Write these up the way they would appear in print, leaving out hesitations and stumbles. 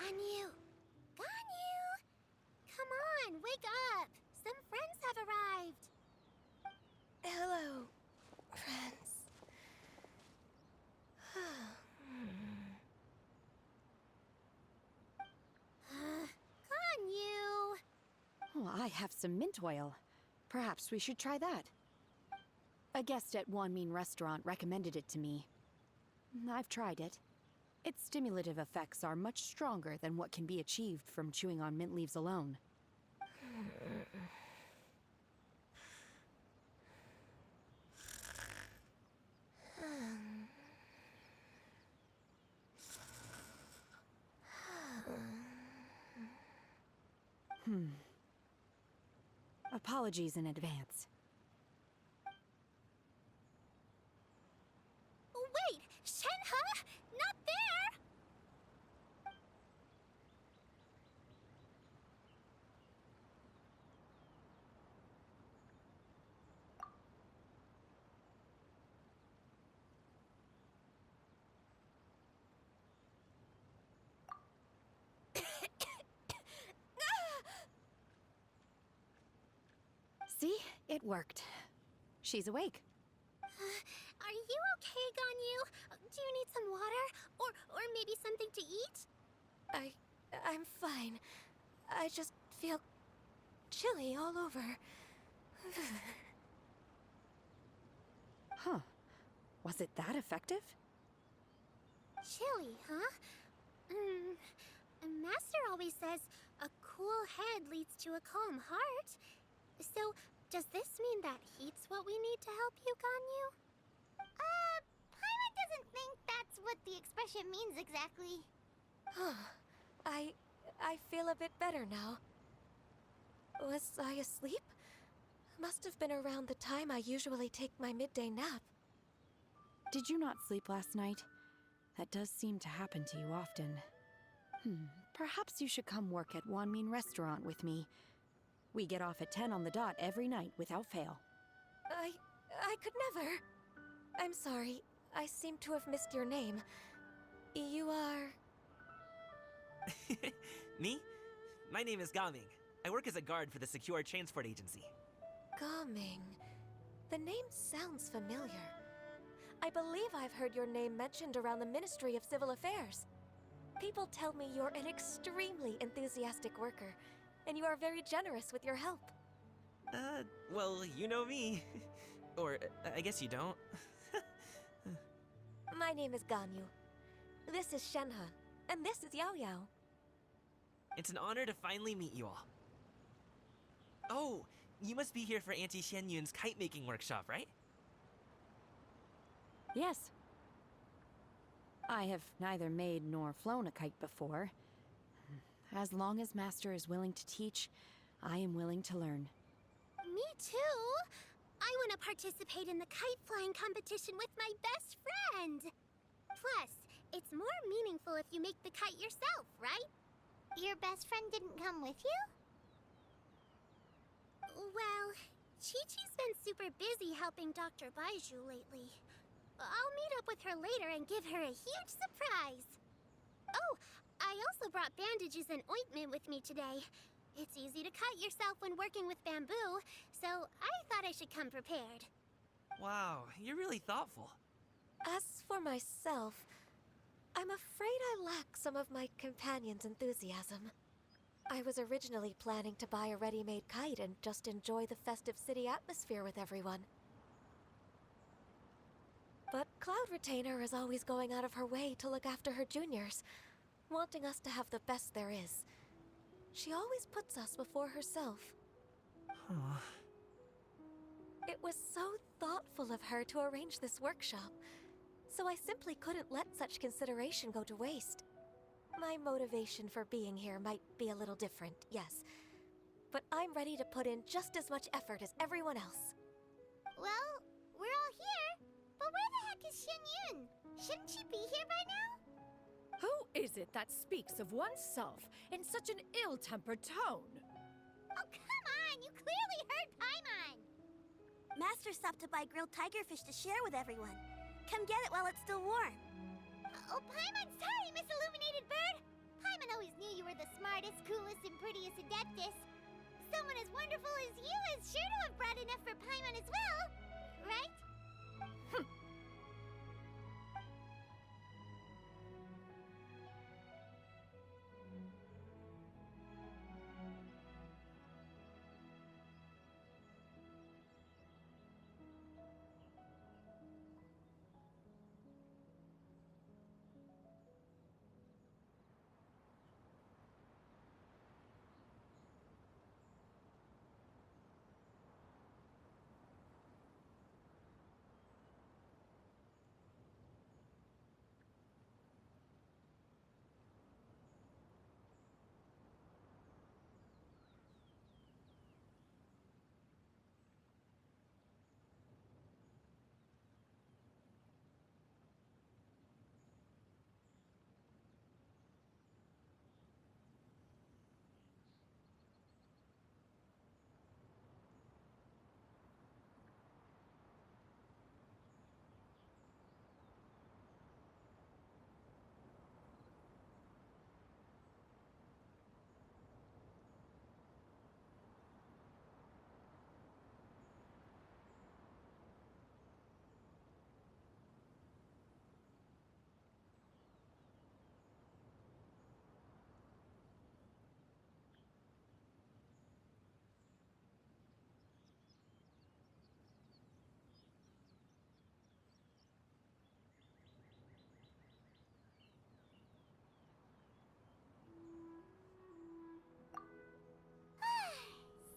Ganyu! Ganyu! Come on, wake up! Some friends have arrived! Hello, friends. Ganyu! Oh, I have some mint oil. Perhaps we should try that. A guest at Wanmin restaurant recommended it to me. I've tried it. Its stimulative effects are much stronger than what can be achieved from chewing on mint leaves alone. Apologies in advance. Wait! Shenhe? Not there! See? It worked. She's awake. Are you okay, Ganyu? Do you need some water? Or maybe something to eat? I'm fine. I just feel chilly all over. Huh. Was it that effective? Chilly, huh? Master always says a cool head leads to a calm heart. So, does this mean that heat's what we need to help you, Ganyu? Paimon doesn't think that's what the expression means exactly. I feel a bit better now. Was I asleep? Must have been around the time I usually take my midday nap. Did you not sleep last night? That does seem to happen to you often. Perhaps you should come work at Wanmin restaurant with me. We get off at 10 on the dot every night without fail. I could never. I'm sorry. I seem to have missed your name. You are... Me? My name is Gaming. I work as a guard for the Secure Transport Agency. Gaming. The name sounds familiar. I believe I've heard your name mentioned around the Ministry of Civil Affairs. People tell me you're an extremely enthusiastic worker, and you are very generous with your help. Well, you know me. Or, I guess you don't. My name is Ganyu. This is Shenhe, and this is Yao Yao. It's an honor to finally meet you all. Oh, you must be here for Auntie Xianyun's kite-making workshop, right? Yes. I have neither made nor flown a kite before. As long as Master is willing to teach, I am willing to learn. Me too! I want to participate in the kite flying competition with my best friend! Plus, it's more meaningful if you make the kite yourself, right? Your best friend didn't come with you? Well, Chi-Chi's been super busy helping Dr. Baiju lately. I'll meet up with her later and give her a huge surprise. Oh, I also brought bandages and ointment with me today. It's easy to cut yourself when working with bamboo, so I thought I should come prepared. Wow, you're really thoughtful. As for myself, I'm afraid I lack some of my companion's enthusiasm. I was originally planning to buy a ready-made kite and just enjoy the festive city atmosphere with everyone. But Cloud Retainer is always going out of her way to look after her juniors, wanting us to have the best there is. She always puts us before herself. Huh. It was so thoughtful of her to arrange this workshop, so I simply couldn't let such consideration go to waste. My motivation for being here might be a little different, yes, but I'm ready to put in just as much effort as everyone else. Well, we're all here, but where the heck is Xianyun? Shouldn't she be here by now? Who is it that speaks of oneself in such an ill-tempered tone? Oh, come on! You clearly heard Paimon! Master stopped to buy grilled tigerfish to share with everyone. Come get it while it's still warm. Oh, Paimon, sorry, Miss Illuminated Bird! Paimon Paimon always knew you were the smartest, coolest, and prettiest Adeptus. Someone as wonderful as you is sure to have brought enough for Paimon as well, right?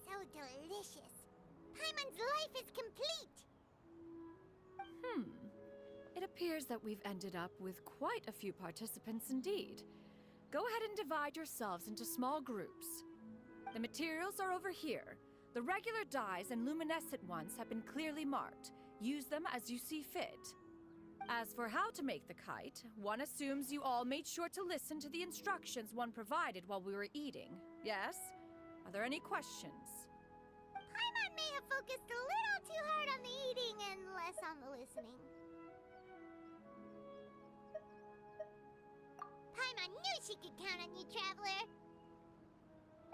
So delicious. Paimon's life is complete. It appears that we've ended up with quite a few participants indeed. Go ahead and divide yourselves into small groups. The materials are over here. The regular dyes and luminescent ones have been clearly marked. Use them as you see fit. As for how to make the kite, one assumes you all made sure to listen to the instructions one provided while we were eating. Yes? Are there any questions? Paimon may have focused a little too hard on the eating and less on the listening. Paimon knew she could count on you, Traveler.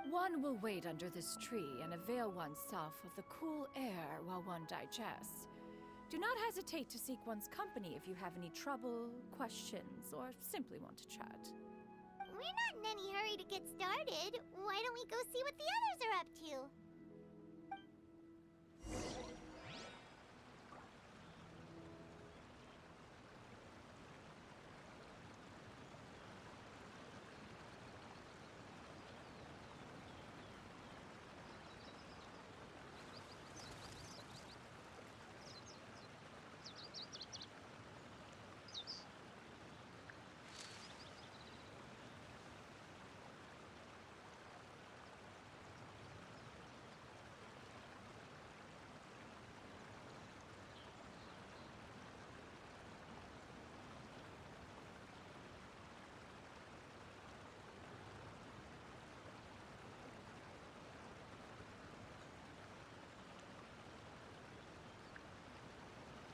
One will wait under this tree and avail oneself of the cool air while one digests. Do not hesitate to seek one's company if you have any trouble, questions, or simply want to chat. We're not in any hurry to get started. Why don't we go see what the others are up to?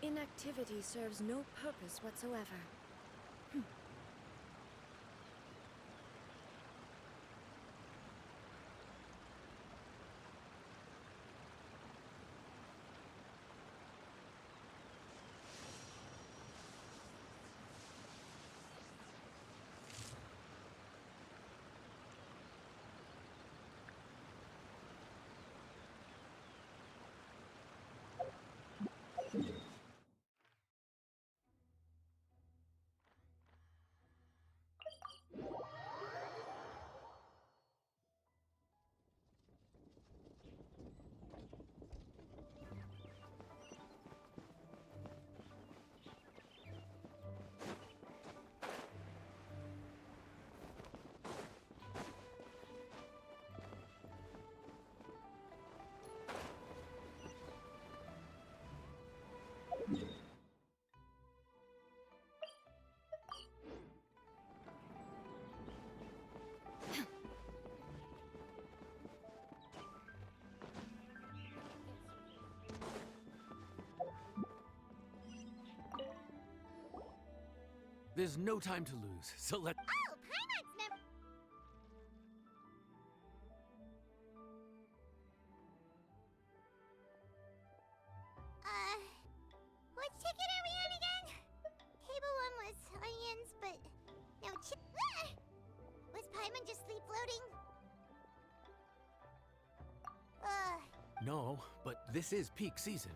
Inactivity serves no purpose whatsoever. There's no time to lose, so let... Oh, Paimon's and just sleep floating? No, but this is peak season.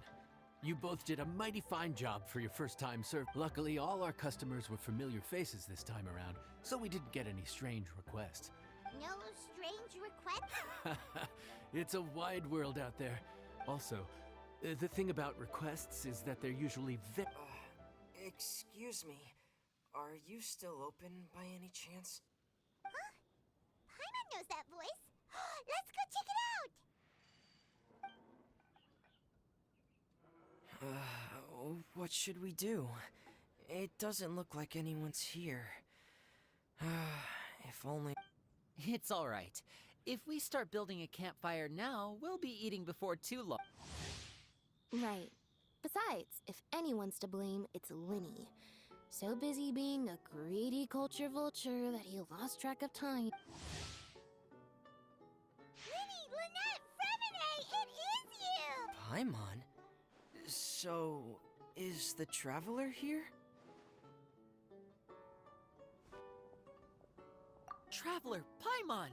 You both did a mighty fine job for your first time served. Luckily, all our customers were familiar faces this time around, so we didn't get any strange requests. No strange requests? It's a wide world out there. Also, the thing about requests is that they're usually Excuse me. Are you still open by any chance? Huh? Paimon knows that voice. Let's go check it out! What should we do? It doesn't look like anyone's here. If only... It's all right. If we start building a campfire now, we'll be eating before too long. Right. Besides, if anyone's to blame, it's Linny. So busy being a greedy culture vulture that he lost track of time. Linny, Lynette, Fremine, it is you! Paimon? So, is the Traveler here? Traveler, Paimon!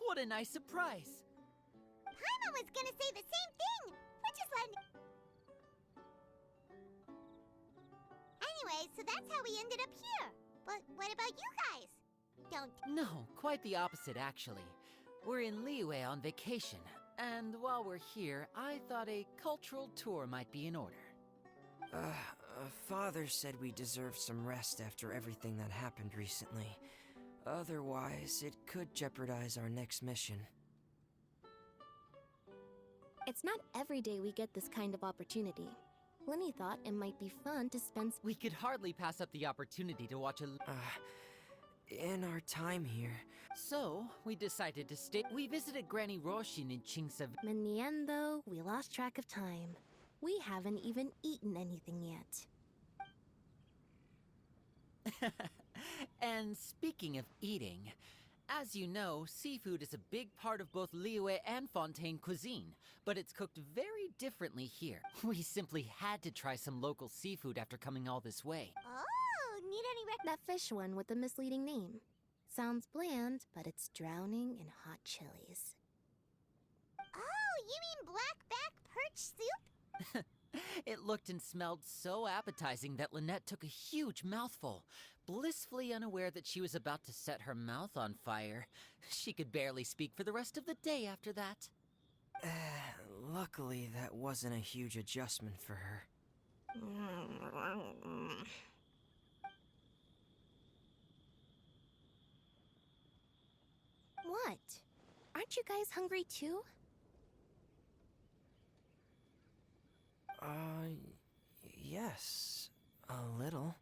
What a nice surprise! Paimon was gonna say the same thing! We're just letting... Anyway, so that's how we ended up here. But what about you guys? Don't... No, quite the opposite, actually. We're in Liyue on vacation, and while we're here, I thought a cultural tour might be in order. Father said we deserve some rest after everything that happened recently. Otherwise, it could jeopardize our next mission. It's not every day we get this kind of opportunity. Linny thought it might be fun to spend... We could hardly pass up the opportunity to watch a... In our time here... So, we decided to stay... We visited Granny Roshin in Qingsa... In the end, though, we lost track of time. We haven't even eaten anything yet. And speaking of eating, as you know, seafood is a big part of both Liyue and Fontaine cuisine, but it's cooked very differently here. We simply had to try some local seafood after coming all this way. Oh, need any That fish one with the misleading name. Sounds bland, but it's drowning in hot chilies. Oh, you mean blackback perch soup? It looked and smelled so appetizing that Lynette took a huge mouthful, blissfully unaware that she was about to set her mouth on fire. She could barely speak for the rest of the day after that. Luckily, that wasn't a huge adjustment for her. What? Aren't you guys hungry too? Yes. A little.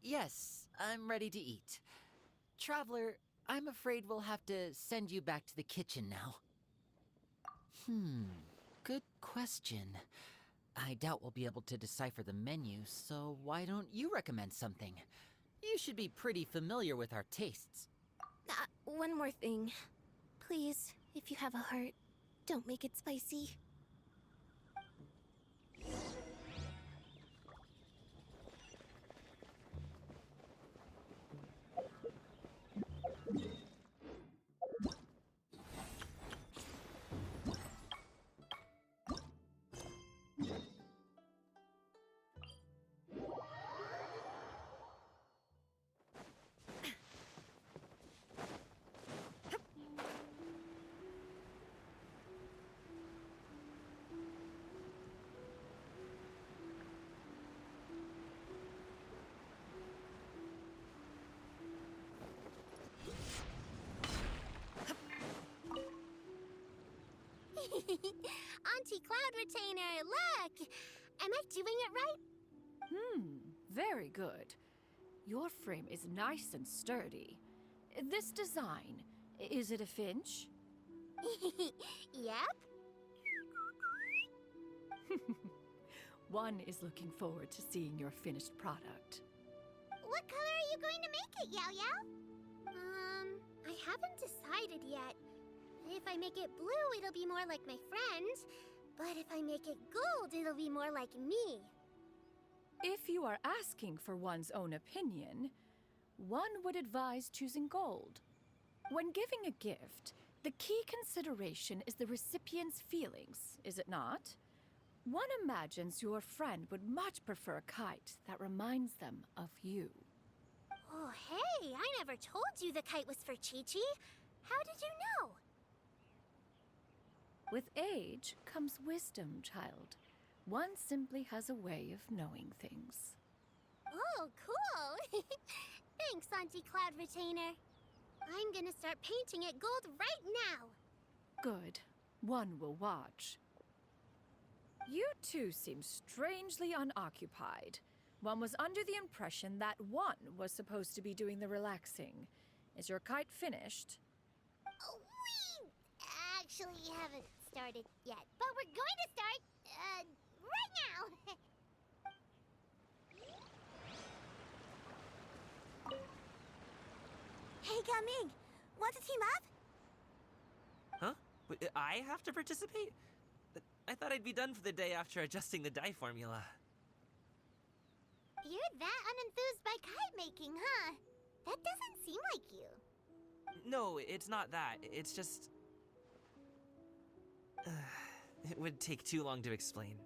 Yes, I'm ready to eat. Traveler, I'm afraid we'll have to send you back to the kitchen now. Good question. I doubt we'll be able to decipher the menu, so why don't you recommend something? You should be pretty familiar with our tastes. One more thing. Please, if you have a heart, don't make it spicy. Auntie Cloud Retainer, look! Am I doing it right? Very good. Your frame is nice and sturdy. This design, is it a finch? Yep. One is looking forward to seeing your finished product. What color are you going to make it, Yao Yao? I haven't decided yet. If I make it blue, it'll be more like my friend. But if I make it gold, it'll be more like me. If you are asking for one's own opinion, one would advise choosing gold. When giving a gift, the key consideration is the recipient's feelings, is it not? One imagines your friend would much prefer a kite that reminds them of you. Oh, hey, I never told you the kite was for Chi-Chi. How did you know? With age comes wisdom, child. One simply has a way of knowing things. Oh, cool. Thanks, Auntie Cloud Retainer. I'm gonna start painting it gold right now. Good. One will watch. You two seem strangely unoccupied. One was under the impression that one was supposed to be doing the relaxing. Is your kite finished? Oh, we actually haven't started yet, but we're going to start, right now. Hey, Gaming, want to team up? Huh? I have to participate? I thought I'd be done for the day after adjusting the dye formula. You're that unenthused by kite making, huh? That doesn't seem like you. No, it's not that. It's just... it would take too long to explain.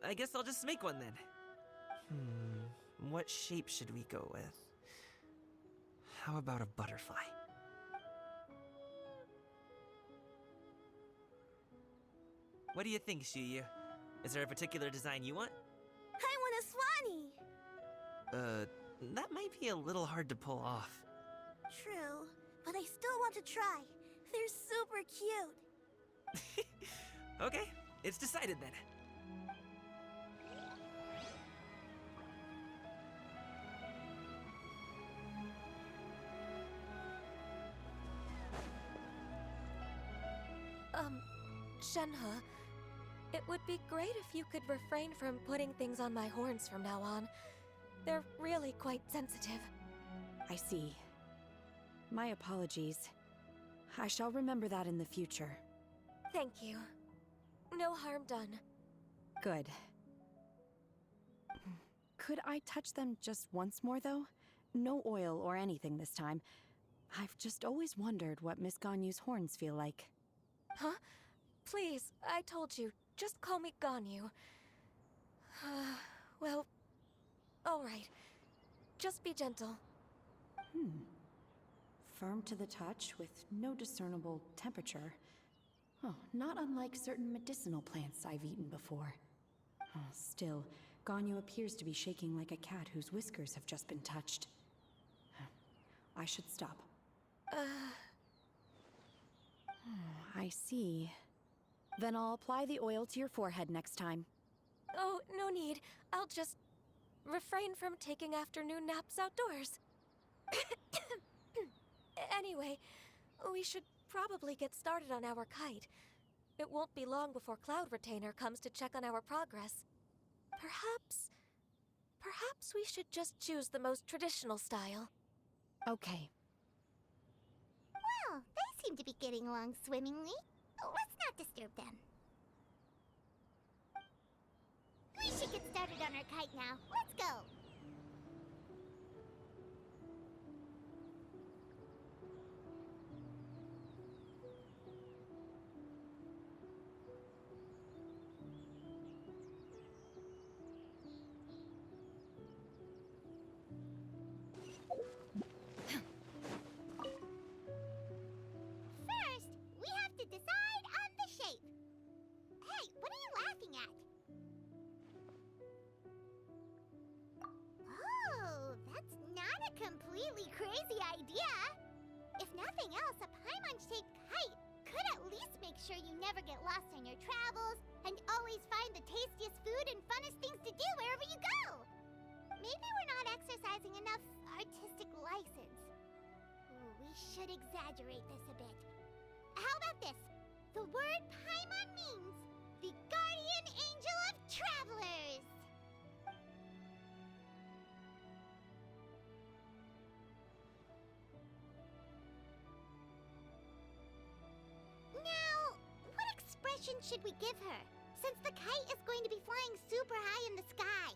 I guess I'll just make one then. What shape should we go with? How about a butterfly? What do you think, Shuyu? Is there a particular design you want? I want a swanee! That might be a little hard to pull off. True, but I still want to try. They're super cute. Okay, it's decided then. Shenhe, it would be great if you could refrain from putting things on my horns from now on. They're really quite sensitive. I see. My apologies. I shall remember that in the future. Thank you. No harm done. Good. Could I touch them just once more, though? No oil or anything this time. I've just always wondered what Miss Ganyu's horns feel like. Huh? Please, I told you. Just call me Ganyu. Well, all right. Just be gentle. Firm to the touch with no discernible temperature. Oh, not unlike certain medicinal plants I've eaten before. Oh, still, Ganyu appears to be shaking like a cat whose whiskers have just been touched. I should stop. I see. Then I'll apply the oil to your forehead next time. Oh, no need. I'll just refrain from taking afternoon naps outdoors. Anyway, we should probably get started on our kite. It won't be long before Cloud Retainer comes to check on our progress. Perhaps we should just choose the most traditional style. Okay. Well, they seem to be getting along swimmingly. Let's not disturb them. We should get started on our kite now. Let's go. First, we have to decide on the shape. Hey, what are you laughing at? Oh, that's not a completely crazy idea. If nothing else, a Paimon-shaped kite could at least make sure you never get lost on your travels and always find the tastiest food and funnest things to do wherever you go. Maybe we're not exercising enough artistic license. Ooh, we should exaggerate this a bit. How about this? The word Paimon means the guardian angel of travelers. Now, what expression should we give her, since the kite is going to be flying super high in the sky?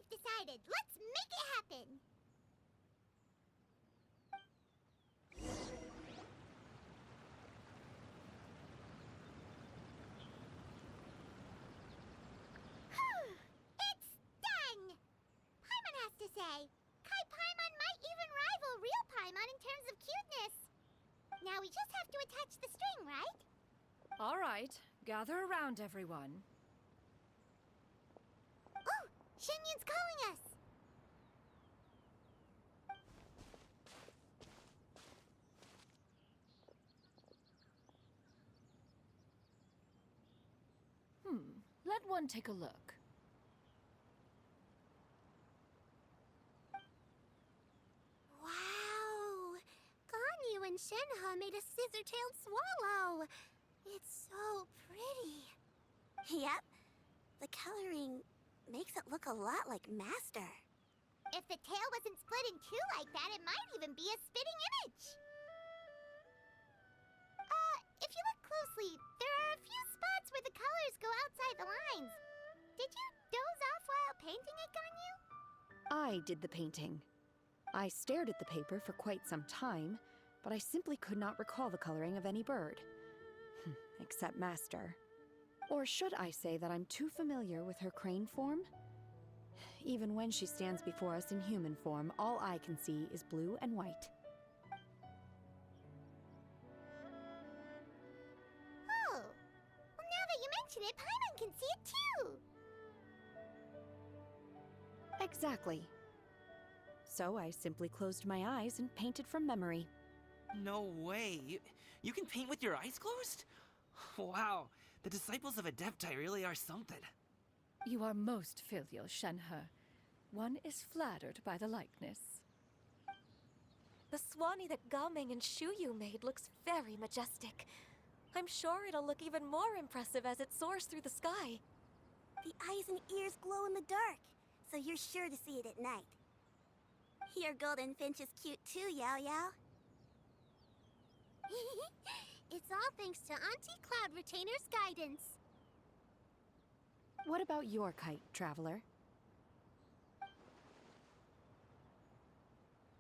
decided. Let's make it happen. It's done! Paimon has to say. Kai Paimon might even rival real Paimon in terms of cuteness. Now we just have to attach the string, right? All right, gather around, everyone. Oh, Shenyun's calling us. Let one take a look. Wow! Ganyu and Shenhe made a scissor-tailed swallow. It's so pretty. Yep. The coloring makes it look a lot like Master. If the tail wasn't split in two like that, it might even be a spitting image. If you look closely, there are a few spots where the colors go outside the lines. Did you doze off while painting it, Ganyu? I did the painting. I stared at the paper for quite some time, but I simply could not recall the coloring of any bird. Except Master. Or should I say that I'm too familiar with her crane form? Even when she stands before us in human form, all I can see is blue and white. Oh. Well, now that you mention it, Paimon can see it too. Exactly. So I simply closed my eyes and painted from memory. No way. You can paint with your eyes closed? Wow, the disciples of Adepti really are something. You are most filial, Shenhe. One is flattered by the likeness. The Swanee that Gaming and Shuyu made looks very majestic. I'm sure it'll look even more impressive as it soars through the sky. The eyes and ears glow in the dark, so you're sure to see it at night. Your golden finch is cute too, Yao Yao. It's all thanks to Auntie Cloud Retainer's guidance. What about your kite, Traveler?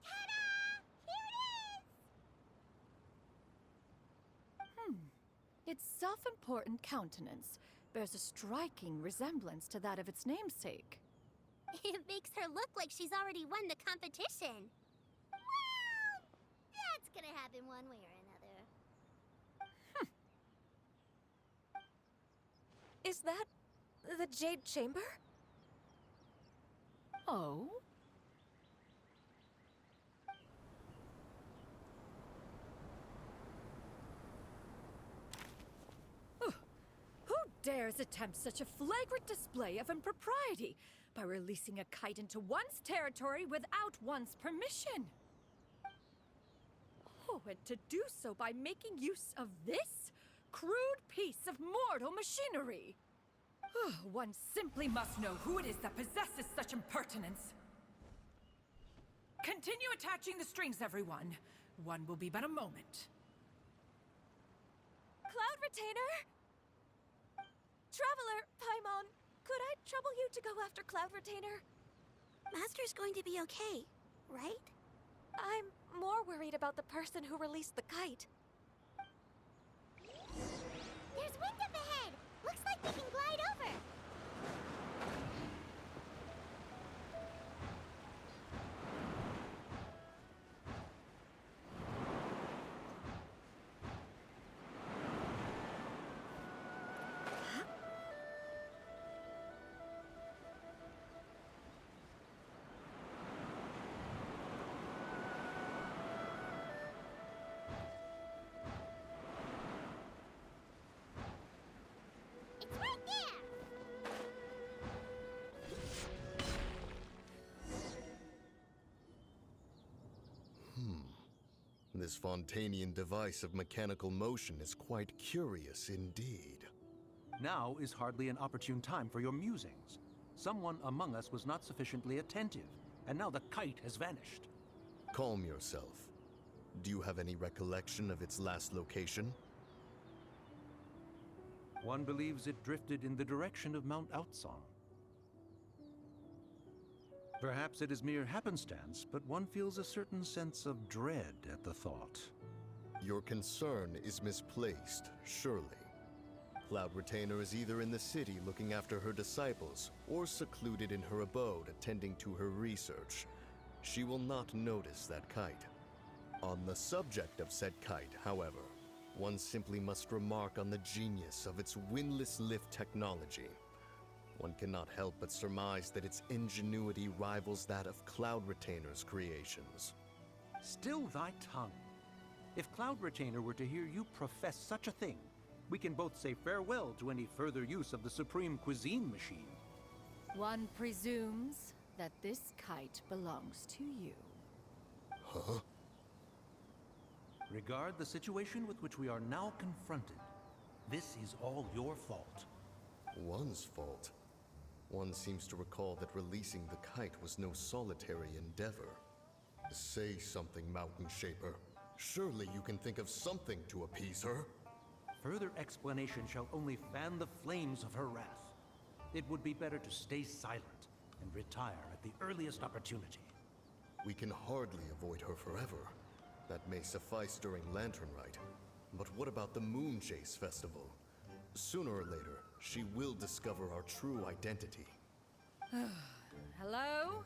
Ta-da! Here it is! Its self-important countenance bears a striking resemblance to that of its namesake. It makes her look like she's already won the competition. Well, that's gonna happen one way or another. Is that the Jade Chamber? Oh? Who dares attempt such a flagrant display of impropriety by releasing a kite into one's territory without one's permission? Oh, and to do so by making use of this crude piece of mortal machinery. One simply must know who it is that possesses such impertinence. Continue attaching the strings, everyone. One will be but a moment. Cloud Retainer? Traveler, Paimon, could I trouble you to go after Cloud Retainer? Master's going to be okay, right? I'm more worried about the person who released the kite. There's wind up ahead! Looks like we can glide over! It's right there! This Fontanian device of mechanical motion is quite curious indeed. Now is hardly an opportune time for your musings. Someone among us was not sufficiently attentive, and now the kite has vanished. Calm yourself. Do you have any recollection of its last location? One believes it drifted in the direction of Mount Outsong. Perhaps it is mere happenstance, but one feels a certain sense of dread at the thought. Your concern is misplaced, surely. Cloud Retainer is either in the city looking after her disciples, or secluded in her abode attending to her research. She will not notice that kite. On the subject of said kite, however, one simply must remark on the genius of its windlass lift technology. One cannot help but surmise that its ingenuity rivals that of Cloud Retainer's creations. Still thy tongue. If Cloud Retainer were to hear you profess such a thing, we can both say farewell to any further use of the Supreme Cuisine Machine. One presumes that this kite belongs to you. Huh? Regard the situation with which we are now confronted. This is all your fault. One's fault. One seems to recall that releasing the kite was no solitary endeavor. Say something, Mountain Shaper. Surely you can think of something to appease her. Further explanation shall only fan the flames of her wrath. It would be better to stay silent and retire at the earliest opportunity. We can hardly avoid her forever. That may suffice during Lantern Rite. But what about the Moon Chase Festival? Sooner or later, she will discover our true identity. Hello?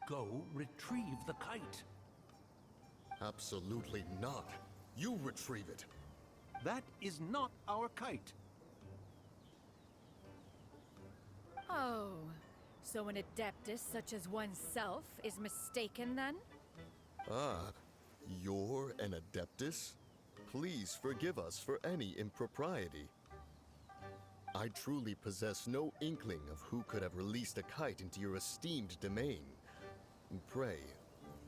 Go retrieve the kite. Absolutely not. You retrieve it. That is not our kite. Oh, so an adeptus such as oneself is mistaken then? Ah, you're an Adeptus? Please forgive us for any impropriety. I truly possess no inkling of who could have released a kite into your esteemed domain. Pray,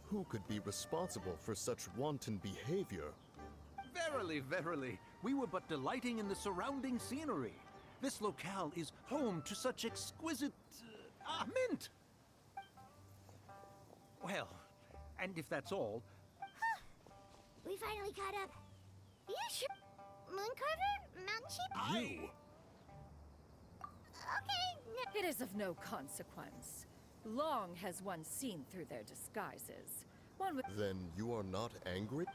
who could be responsible for such wanton behavior? Verily, verily, we were but delighting in the surrounding scenery. This locale is home to such exquisite... mint! Well, and if that's all... We finally caught up. You sure? Mooncarver? Mountain Sheep? You! Okay, It is of no consequence. Long has one seen through their disguises. One would... Then you are not angry?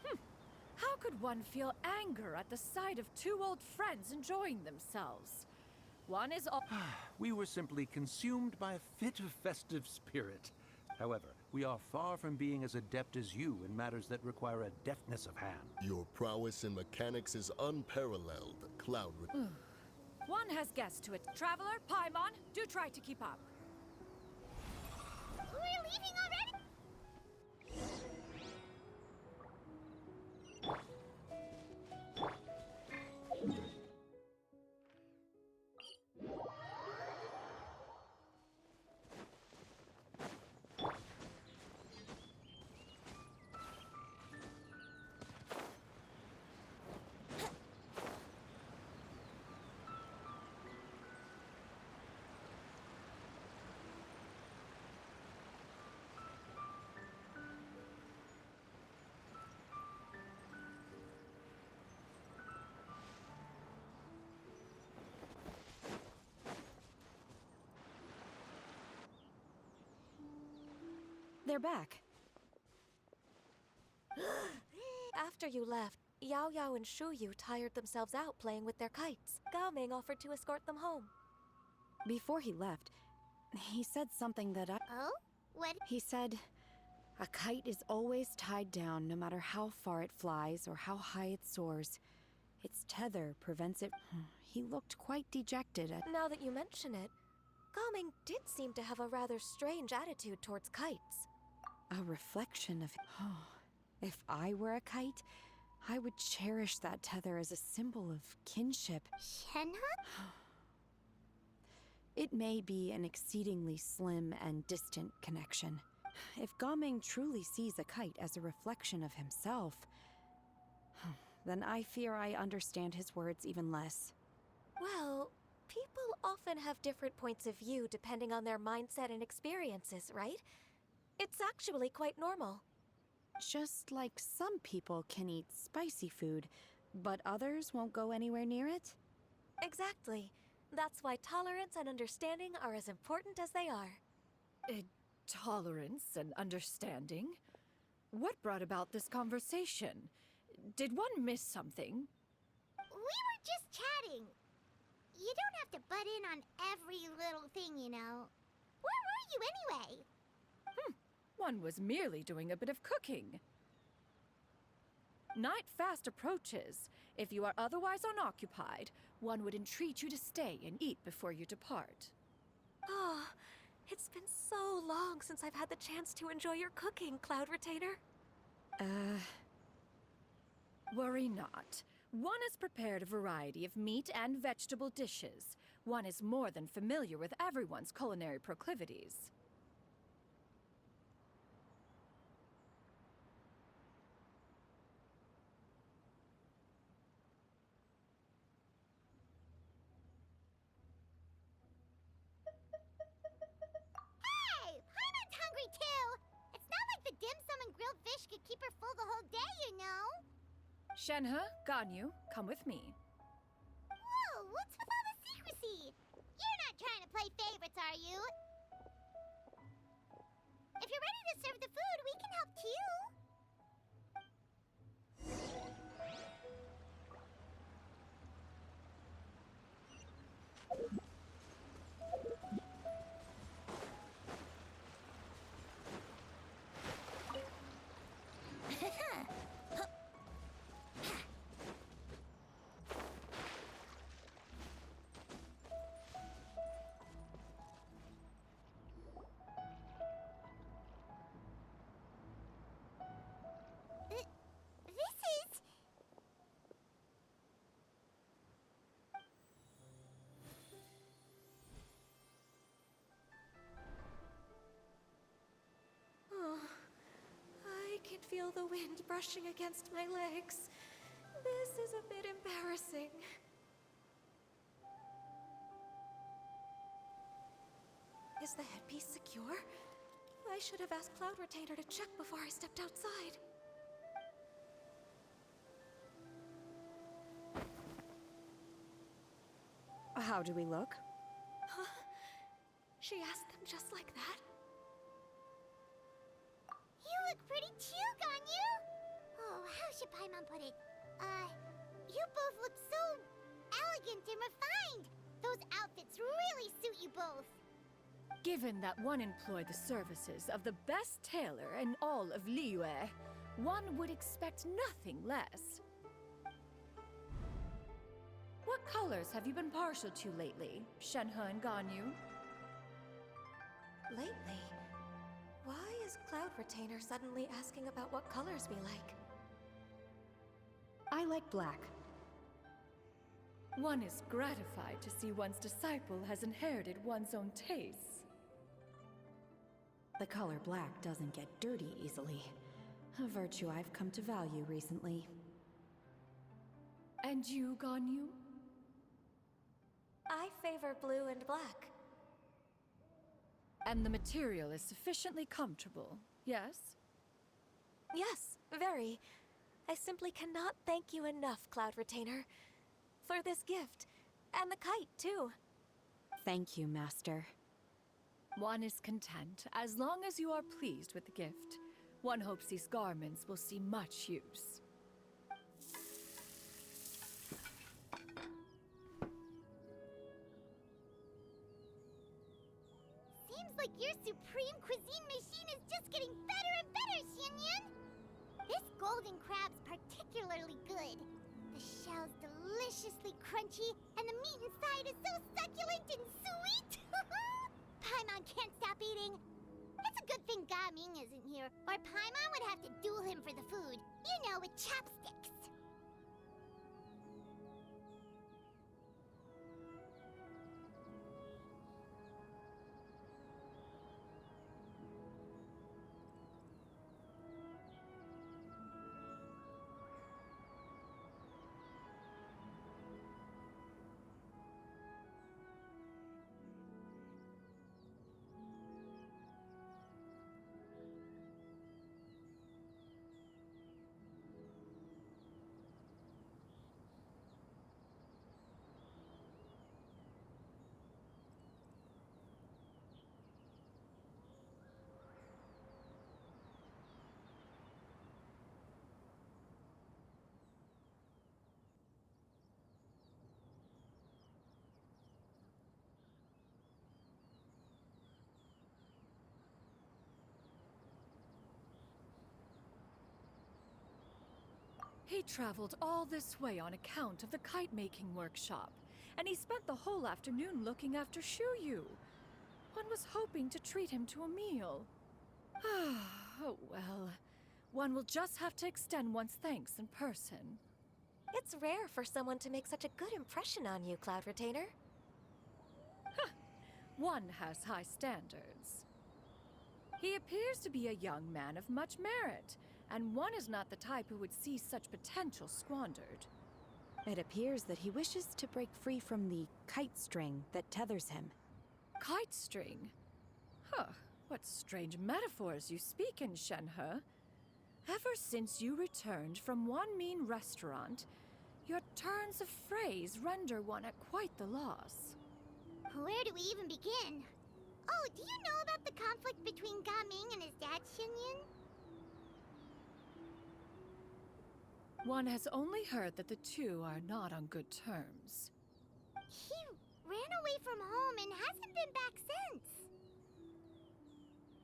How could one feel anger at the sight of two old friends enjoying themselves? One is all... We were simply consumed by a fit of festive spirit. However, we are far from being as adept as you in matters that require a deftness of hand. Your prowess in mechanics is unparalleled, Cloud. One has guessed to it. Traveler, Paimon, do try to keep up. we're leaving already? They're back. After you left, Yao Yao and Shu Yu tired themselves out playing with their kites. Gao Ming offered to escort them home. Before he left, he said something that Oh? What? He said, a kite is always tied down no matter how far it flies or how high it soars. Its tether prevents it. He looked quite dejected at... Now that you mention it, Gao Ming did seem to have a rather strange attitude towards kites. A reflection of... If I were a kite, I would cherish that tether as a symbol of kinship. Shenhe? It may be an exceedingly slim and distant connection. If Gaming truly sees a kite as a reflection of himself, then I fear I understand his words even less. Well, people often have different points of view depending on their mindset and experiences, right? It's actually quite normal. Just like some people can eat spicy food, but others won't go anywhere near it? Exactly. That's why tolerance and understanding are as important as they are. tolerance and understanding. What brought about this conversation? Did one miss something? We were just chatting. You don't have to butt in on every little thing, you know. Where were you anyway? One was merely doing a bit of cooking. Night fast approaches. If you are otherwise unoccupied, one would entreat you to stay and eat before you depart. Oh, it's been so long since I've had the chance to enjoy your cooking, Cloud Retainer. Worry not. One has prepared a variety of meat and vegetable dishes. One is more than familiar with everyone's culinary proclivities. Hey! Paimon's hungry too! It's not like the dim sum and grilled fish could keep her full the whole day, you know? Shenhe, Ganyu, come with me. Whoa, what's with all the secrecy? You're not trying to play favorites, are you? If you're ready to serve the food, we can help too. This is... Oh, I can feel the wind brushing against my legs. This is a bit embarrassing. Is the headpiece secure? I should have asked Cloud Retainer to check before I stepped outside. How do we look? Huh? She asked them just like that? You look pretty too, Ganyu! Oh, how should Paimon put it? You both look so elegant and refined! Those outfits really suit you both! Given that one employed the services of the best tailor in all of Liyue, one would expect nothing less. What colors have you been partial to lately, Shenhe and Ganyu? Lately? Why is Cloud Retainer suddenly asking about what colors we like? I like black. One is gratified to see one's disciple has inherited one's own tastes. The color black doesn't get dirty easily. A virtue I've come to value recently. And you, Ganyu? I favor blue and black. And the material is sufficiently comfortable, yes? Yes, very. I simply cannot thank you enough, Cloud Retainer. For this gift. And the kite, too. Thank you, Master. One is content, as long as you are pleased with the gift. One hopes these garments will see much use. Seems like your supreme cuisine machine is just getting better and better, Xianyun! This golden crab's particularly good. The shell's deliciously crunchy, and the meat inside is so succulent and sweet! Paimon can't stop eating. It's a good thing Ga Ming isn't here, or Paimon would have to duel him for the food. You know, with chopsticks. He traveled all this way on account of the kite-making workshop, and he spent the whole afternoon looking after Shuyu. One was hoping to treat him to a meal. Oh well. One will just have to extend one's thanks in person. It's rare for someone to make such a good impression on you, Cloud Retainer. One has high standards. He appears to be a young man of much merit, and one is not the type who would see such potential squandered. It appears that he wishes to break free from the kite string that tethers him. Kite string? Huh, what strange metaphors you speak in, Shenhe. Ever since you returned from One Mean Restaurant, your turns of phrase render one at quite the loss. Where do we even begin? Oh, do you know about the conflict between Gaming and his dad, Xinyan? One has only heard that the two are not on good terms. He ran away from home and hasn't been back since.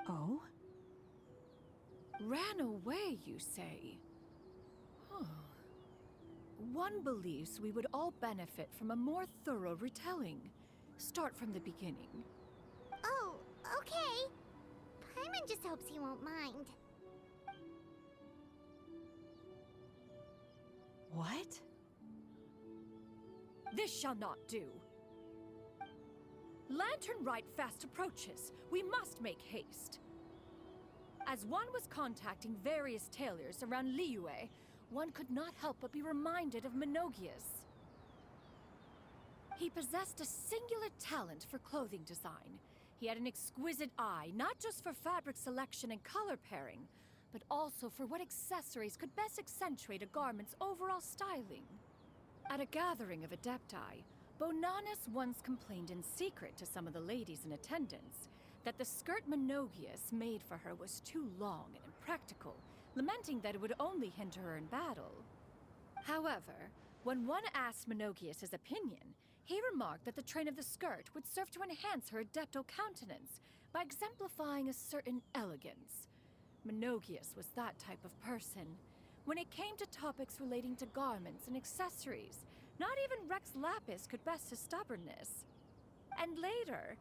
Oh? Ran away, you say? Huh. One believes we would all benefit from a more thorough retelling. Start from the beginning. Oh, okay. Paimon just hopes he won't mind. What? This shall not do. Lantern Rite fast approaches. We must make haste. As one was contacting various tailors around Liyue, one could not help but be reminded of Menogias. He possessed a singular talent for clothing design. He had an exquisite eye, not just for fabric selection and color pairing, but also for what accessories could best accentuate a garment's overall styling. At a gathering of Adepti, Bonanis once complained in secret to some of the ladies in attendance that the skirt Menogias made for her was too long and impractical, lamenting that it would only hinder her in battle. However, when one asked Menogias his opinion, he remarked that the train of the skirt would serve to enhance her adepto countenance by exemplifying a certain elegance. Menogias was that type of person. When it came to topics relating to garments and accessories, not even Rex Lapis could best his stubbornness. And later,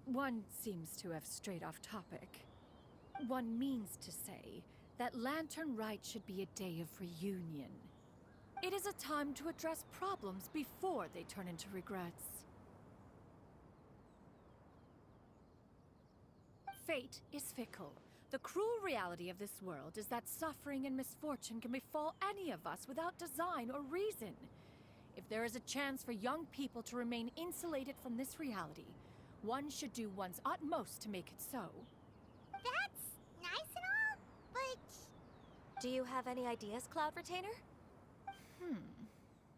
One seems to have strayed off topic. One means to say that Lantern Rite should be a day of reunion. It is a time to address problems before they turn into regrets. Fate is fickle. The cruel reality of this world is that suffering and misfortune can befall any of us without design or reason. If there is a chance for young people to remain insulated from this reality, one should do one's utmost to make it so. That's nice and all, but... Do you have any ideas, Cloud Retainer?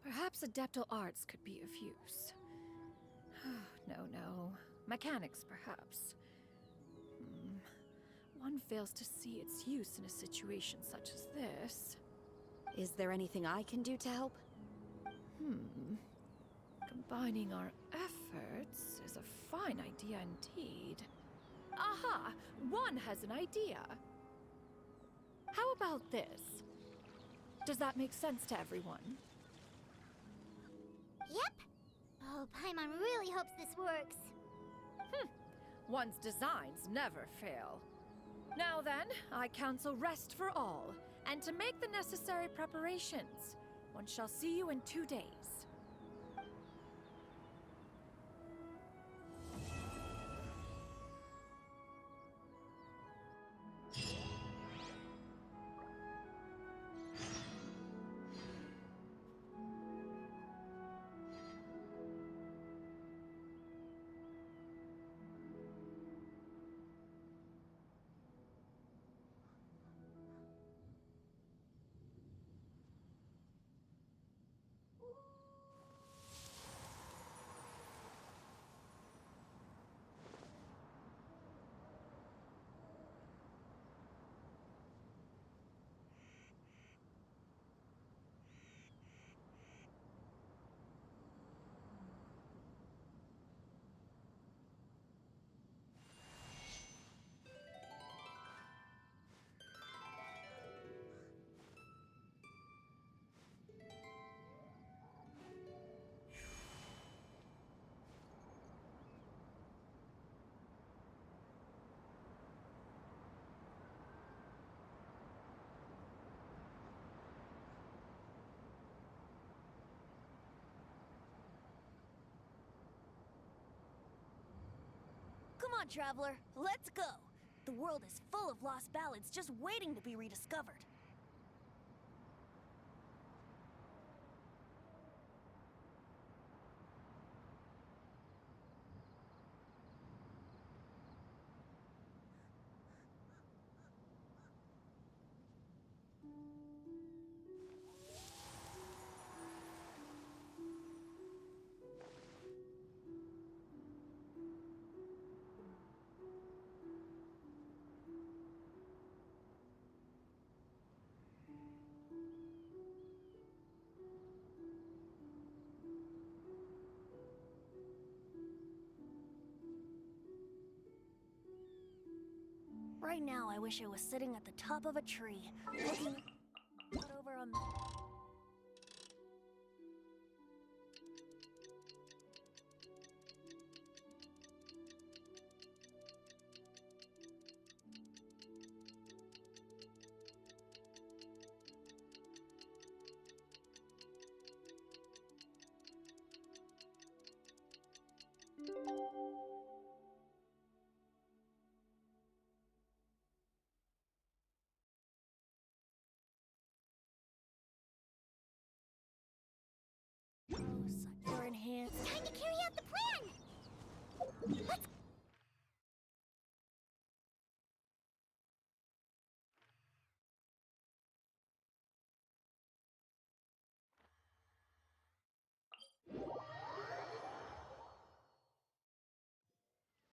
Perhaps adeptal arts could be of use. No. Mechanics, perhaps. One fails to see its use in a situation such as this. Is there anything I can do to help? Combining our efforts is a fine idea indeed. Aha! One has an idea. How about this? Does that make sense to everyone? Yep. Oh, Paimon really hopes this works. One's designs never fail. Now then, I counsel rest for all, and to make the necessary preparations. One shall see you in 2 days. Come on, Traveler, let's go! The world is full of lost ballads just waiting to be rediscovered. Right now, I wish I was sitting at the top of a tree, looking out over a...